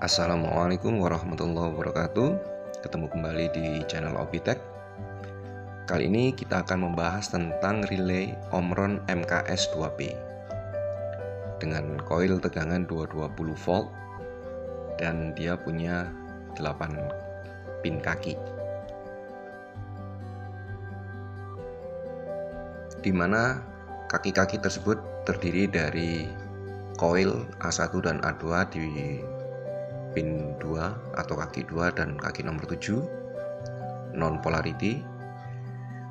Assalamualaikum warahmatullahi wabarakatuh. Ketemu kembali di channel Obitech. Kali ini kita akan membahas tentang relay Omron MKS 2P dengan koil tegangan 220 volt dan dia punya 8 pin kaki, di mana kaki-kaki tersebut terdiri dari koil A1 dan A2 di pin 2 atau kaki 2 dan kaki nomor 7 non polarity,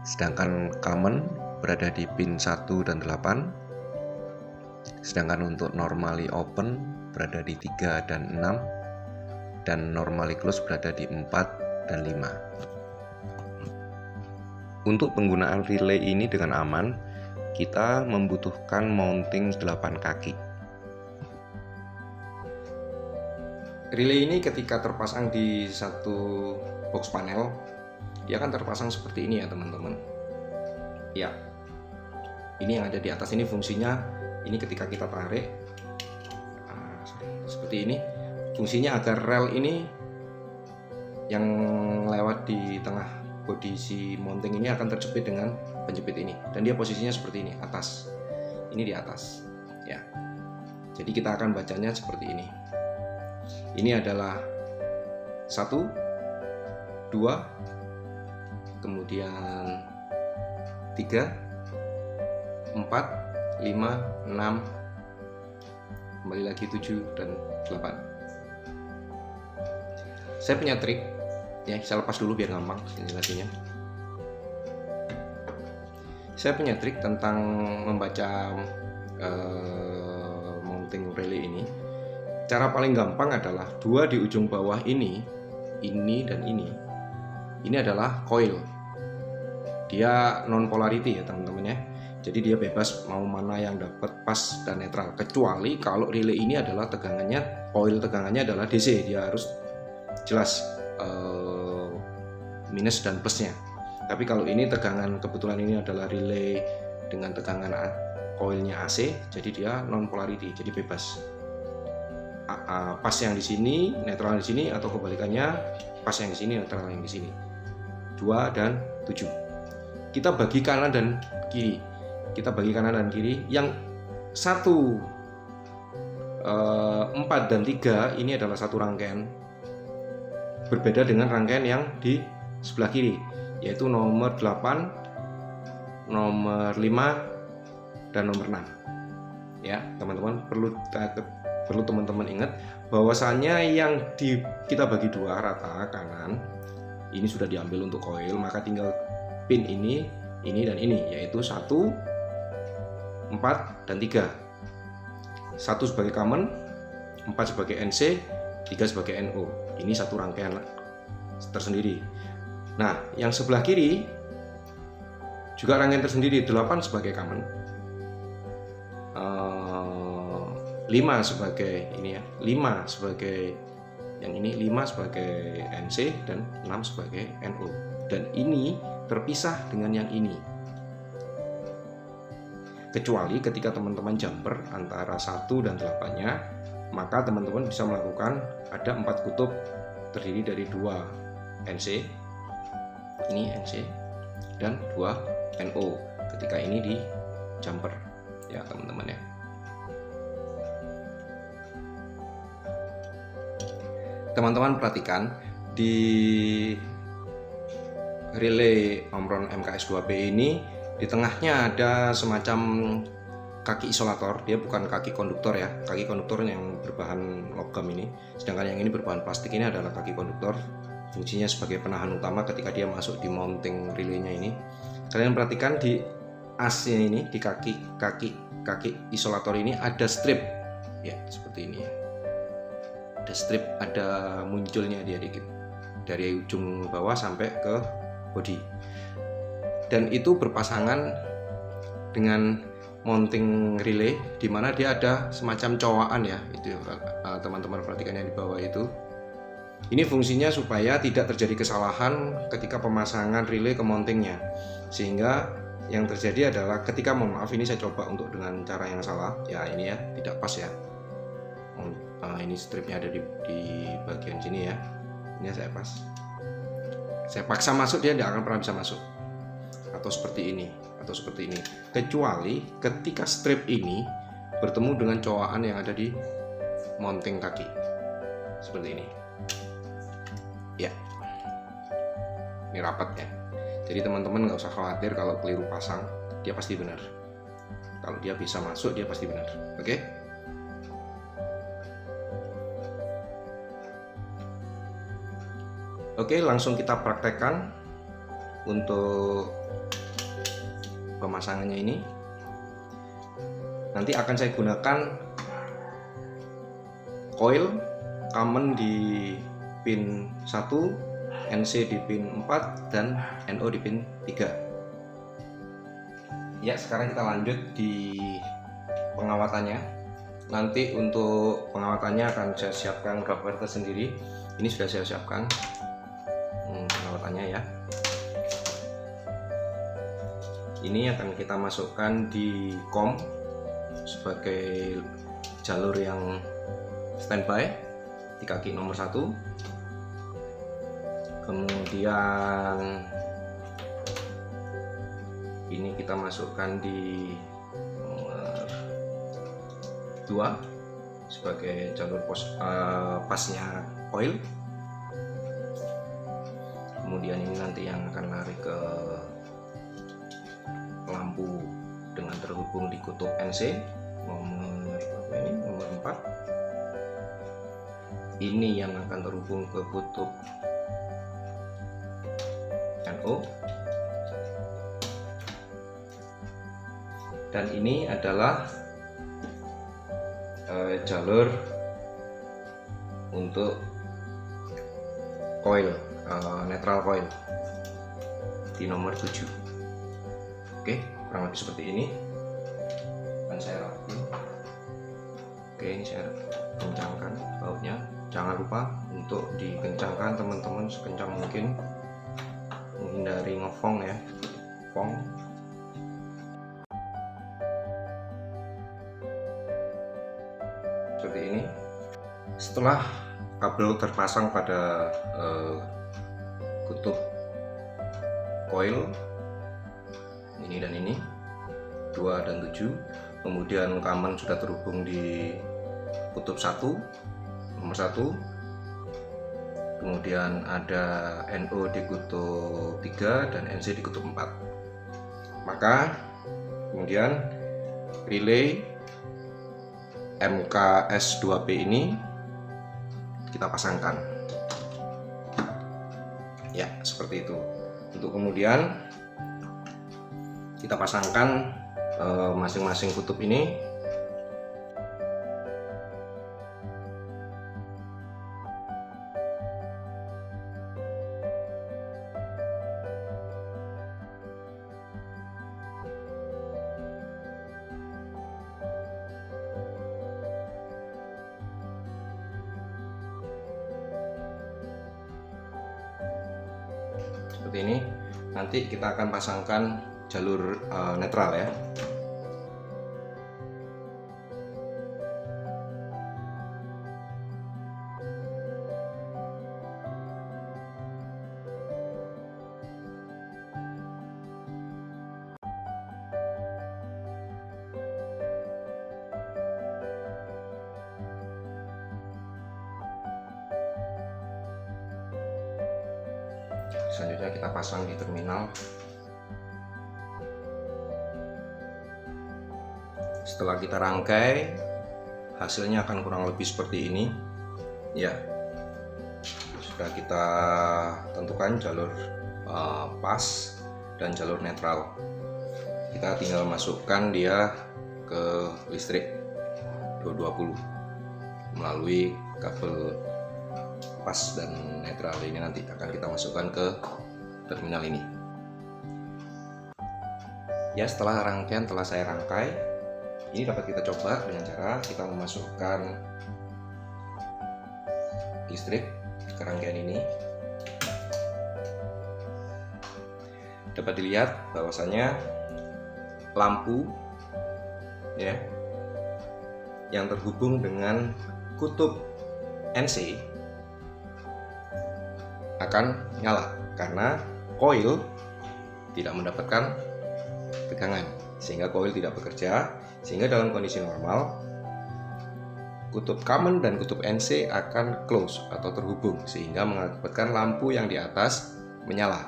sedangkan common berada di pin 1 dan 8, sedangkan untuk normally open berada di 3 dan 6, dan normally close berada di 4 dan 5. Untuk penggunaan relay ini dengan aman, kita membutuhkan mounting 8 kaki. Relay ini ketika terpasang di satu box panel, dia akan terpasang seperti ini ya teman-teman. Ya, ini yang ada di atas ini fungsinya, ini ketika kita tarik seperti ini, fungsinya agar rel ini yang lewat di tengah bodi si mounting ini akan terjepit dengan penjepit ini, dan dia posisinya seperti ini, atas. Ini di atas ya. Jadi kita akan bacanya seperti ini. Ini adalah 1, 2, kemudian 3, 4, 5, 6, kembali lagi 7 dan 8. Saya punya trik ya, saya lepas dulu biar gampang jelasinnya. Saya punya trik tentang membaca mounting relay ini. Cara paling gampang adalah 2 di ujung bawah ini dan ini adalah coil. Dia non polarity ya teman-teman ya. Jadi dia bebas mau mana yang dapat pas dan netral, kecuali kalau relay ini adalah tegangannya, coil tegangannya adalah DC, dia harus jelas minus dan plusnya. Tapi kalau ini tegangan, kebetulan ini adalah relay dengan tegangan coilnya AC, jadi dia non polarity, jadi bebas. Pas yang di sini, netral di sini, atau kebalikannya, pas yang di sini, netral yang di sini. 2 dan 7. Kita bagi kanan dan kiri. Yang 1, 4 dan 3 ini adalah satu rangkaian. Berbeda dengan rangkaian yang di sebelah kiri, yaitu nomor 8, nomor 5, dan nomor 6. Ya, teman-teman perlu teman-teman ingat bahwasannya yang kita bagi 2 rata kanan ini sudah diambil untuk coil, maka tinggal pin ini dan ini, yaitu 1, 4 dan 3. 1 sebagai common, 4 sebagai NC, 3 sebagai NO. Ini satu rangkaian tersendiri. Nah, yang sebelah kiri juga rangkaian tersendiri, 8 sebagai common, 5 sebagai ini ya, 5 sebagai yang ini, 5 sebagai NC dan 6 sebagai NO. Dan ini terpisah dengan yang ini. Kecuali ketika teman-teman jumper antara 1 dan 8-nya, maka teman-teman bisa melakukan ada 4 kutub terdiri dari 2 NC, ini NC, dan 2 NO ketika ini di jumper ya teman-teman ya. Teman-teman perhatikan di relay Omron MKS 2P ini, di tengahnya ada semacam kaki isolator. Dia bukan kaki konduktor ya, kaki konduktor yang berbahan logam ini, sedangkan yang ini berbahan plastik. Ini adalah kaki konduktor, fungsinya sebagai penahan utama ketika dia masuk di mounting relaynya ini. Kalian perhatikan di asnya ini, di kaki isolator ini ada strip ya, seperti ini ya. Ada strip, ada munculnya dia dikit dari ujung bawah sampai ke bodi, dan itu berpasangan dengan mounting relay, di mana dia ada semacam cowakan ya, itu teman-teman perhatikan yang di bawah itu. Ini fungsinya supaya tidak terjadi kesalahan ketika pemasangan relay ke mountingnya, sehingga yang terjadi adalah ketika, mohon maaf ini saya coba untuk dengan cara yang salah ya, ini ya tidak pas ya, Ini stripnya ada di bagian sini ya. Ini saya paksa masuk, dia tidak akan pernah bisa masuk, atau seperti ini, kecuali ketika strip ini bertemu dengan cowakan yang ada di mounting kaki seperti ini ya. Ini rapat ya, jadi teman-teman nggak usah khawatir kalau keliru pasang, dia pasti benar. Kalau dia bisa masuk, dia pasti benar. Oke. Oke, langsung kita praktekkan untuk pemasangannya ini. Nanti akan saya gunakan coil common di pin 1, NC di pin 4, dan NO di pin 3. Ya, sekarang kita lanjut di pengawatannya. Nanti untuk pengawatannya akan saya siapkan rubber tersendiri. Ini sudah saya siapkan pengawatannya ya. Ini akan kita masukkan di kom sebagai jalur yang standby di kaki nomor 1. Kemudian ini kita masukkan di nomor 2 sebagai jalur pasnya coil. Kemudian ini nanti yang akan lari ke lampu dengan terhubung di kutub NC nomor 4. Ini yang akan terhubung ke kutub NO. Dan ini adalah jalur untuk coil, netral coil di nomor 7. Oke, kurang lebih seperti ini. Dan saya rapiin. Oke, ini saya kencangkan bautnya. Jangan lupa untuk dikencangkan teman-teman sekencang mungkin, menghindari ngefong ya, fong. Seperti ini. Setelah kabel terpasang pada kutub coil ini dan ini 2 dan 7, kemudian common sudah terhubung di kutub 1 nomor 1, kemudian ada NO di kutub 3 dan NC di kutub 4. Maka kemudian relay MKS2B ini kita pasangkan ya, seperti itu. Untuk kemudian kita pasangkan masing-masing kutub ini. Seperti ini. Nanti kita akan pasangkan jalur netral ya. Selanjutnya kita pasang di terminal. Setelah kita rangkai, hasilnya akan kurang lebih seperti ini ya. Sudah kita tentukan jalur pas dan jalur netral. Kita tinggal masukkan dia ke listrik 220 melalui kabel pas dan netral. Ini nanti akan kita masukkan ke terminal ini ya. Setelah rangkaian telah saya rangkai, ini dapat kita coba dengan cara kita memasukkan listrik ke rangkaian ini. Dapat dilihat bahwasanya lampu ya yang terhubung dengan kutub NC akan nyala karena coil tidak mendapatkan tegangan, sehingga coil tidak bekerja. Sehingga dalam kondisi normal kutub common dan kutub NC akan close atau terhubung, sehingga mengakibatkan lampu yang di atas menyala.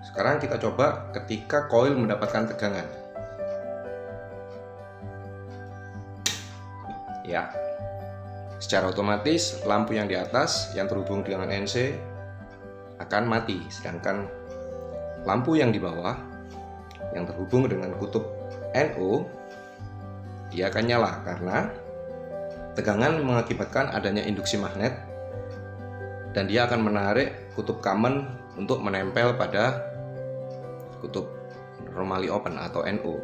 Sekarang kita coba ketika coil mendapatkan tegangan. Ya, secara otomatis lampu yang di atas yang terhubung dengan NC akan mati, sedangkan lampu yang di bawah yang terhubung dengan kutub NO dia akan nyala karena tegangan mengakibatkan adanya induksi magnet dan dia akan menarik kutub common untuk menempel pada kutub normally open atau NO.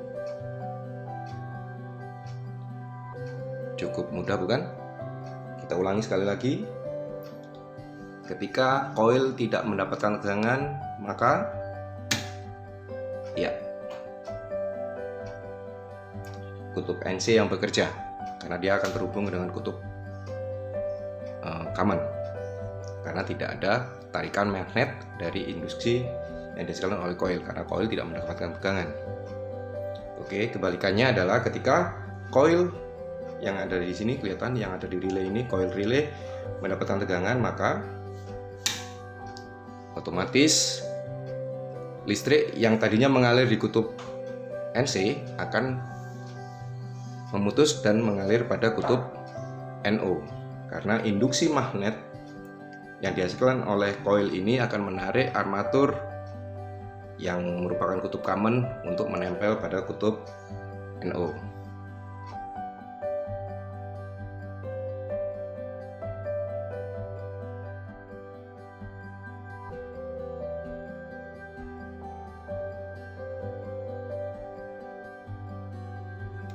Cukup mudah bukan? Kita ulangi sekali lagi. Ketika coil tidak mendapatkan tegangan, maka ya kutub NC yang bekerja karena dia akan terhubung dengan kutub common karena tidak ada tarikan magnet dari induksi yang dihasilkan oleh coil karena coil tidak mendapatkan tegangan. Oke, kebalikannya adalah ketika coil yang ada di sini kelihatan, yang ada di relay ini, coil relay mendapatkan tegangan, maka otomatis listrik yang tadinya mengalir di kutub NC akan memutus dan mengalir pada kutub NO karena induksi magnet yang dihasilkan oleh coil ini akan menarik armatur yang merupakan kutub common untuk menempel pada kutub NO.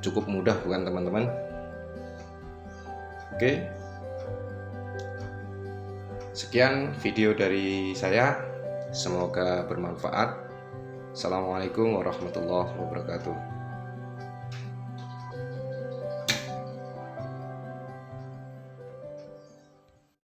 Cukup mudah bukan teman-teman? Oke. Sekian video dari saya. Semoga bermanfaat. Assalamualaikum warahmatullahi wabarakatuh.